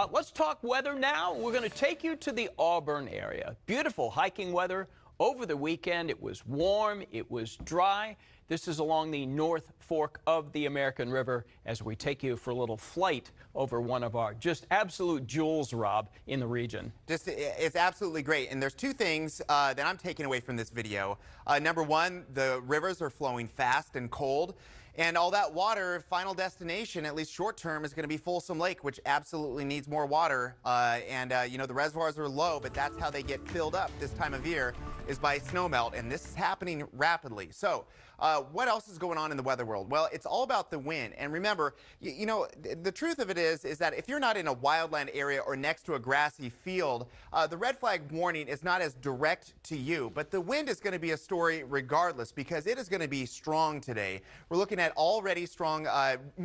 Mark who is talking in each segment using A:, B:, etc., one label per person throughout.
A: Let's talk weather now. We're going to take you to the Auburn area. Beautiful hiking weather. Over the weekend, it was warm, it was dry. This is along the North Fork of the American River as we take you for a little flight over one of our just absolute jewels, Rob, in the region.
B: It's absolutely great. And there's two things that I'm taking away from this video. Number one, the rivers are flowing fast and cold. And all that water, final destination, at least short term, is going to be Folsom Lake, which absolutely needs more water. You know, the reservoirs are low, but that's how they get filled up this time of year, is by snowmelt. And this is happening rapidly. So what else is going on in the weather world? Well, it's all about the wind. And remember, you know, the truth of it is that if you're not in a wildland area or next to a grassy field, the red flag warning is not as direct to you. But the wind is going to be a story regardless, because it is going to be strong today. We're looking at already strong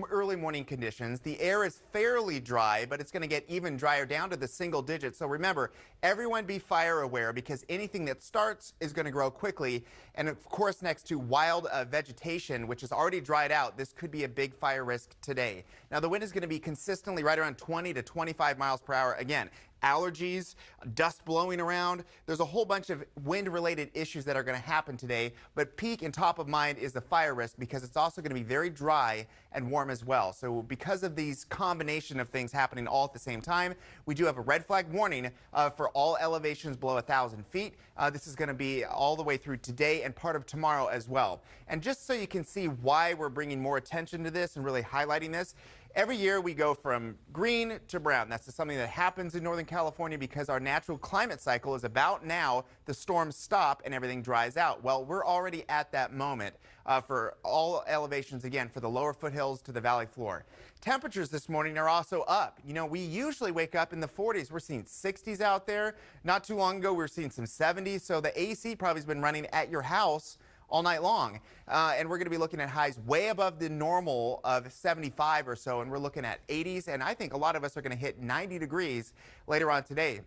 B: early morning conditions. The air is fairly dry, but it's going to get even drier down to the single digits. So remember, everyone be fire aware, because anything that starts is going to grow quickly. And of course, next to wild vegetation, which is already dried out, this could be a big fire risk today. Now, the wind is going to be consistently right around 20 to 25 miles per hour. Again, allergies, dust blowing around. There's a whole bunch of wind-related issues that are going to happen today, but peak and top of mind is the fire risk, because it's also going to be very dry and warm as well. So because of these combination of things happening all at the same time, we do have a red flag warning for all elevations below 1,000 feet. This is going to be all the way through today and part of tomorrow as well. And just so you can see why we're bringing more attention to this and really highlighting this, every year we go from green to brown. That's just something that happens in Northern California because our natural climate cycle is about now. The storms stop and everything dries out. Well, we're already at that moment for all elevations, again, for the lower foothills to the valley floor. Temperatures this morning are also up. You know, we usually wake up in the 40s. We're seeing 60s out there. Not too long ago, we were seeing some 70s. So the AC probably has been running at your house all night long. And we're going to be looking at highs way above the normal of 75 or so, and we're looking at 80s, and I think a lot of us are going to hit 90 degrees later on today.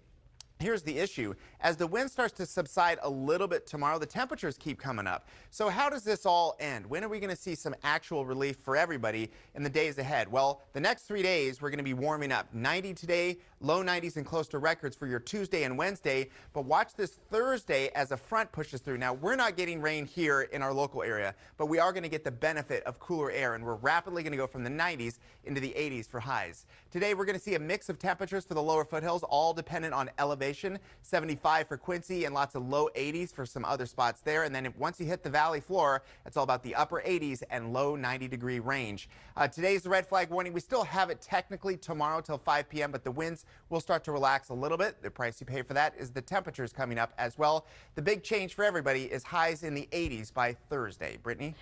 B: Here's the issue. As the wind starts to subside a little bit tomorrow, the temperatures keep coming up. So how does this all end? When are we going to see some actual relief for everybody in the days ahead? Well, the next 3 days, we're going to be warming up. 90 today, low 90s and close to records for your Tuesday and Wednesday. But watch this Thursday as a front pushes through. Now, we're not getting rain here in our local area, but we are going to get the benefit of cooler air, and we're rapidly going to go from the 90s into the 80s for highs. Today, we're going to see a mix of temperatures for the lower foothills, all dependent on elevation. 75 for Quincy and lots of low 80s for some other spots there. And then once you hit the valley floor, it's all about the upper 80s and low 90-degree range. Today's the red flag warning. We still have it technically tomorrow till 5 p.m., but the winds will start to relax a little bit. The price you pay for that is the temperatures coming up as well. The big change for everybody is highs in the 80s by Thursday. Brittany?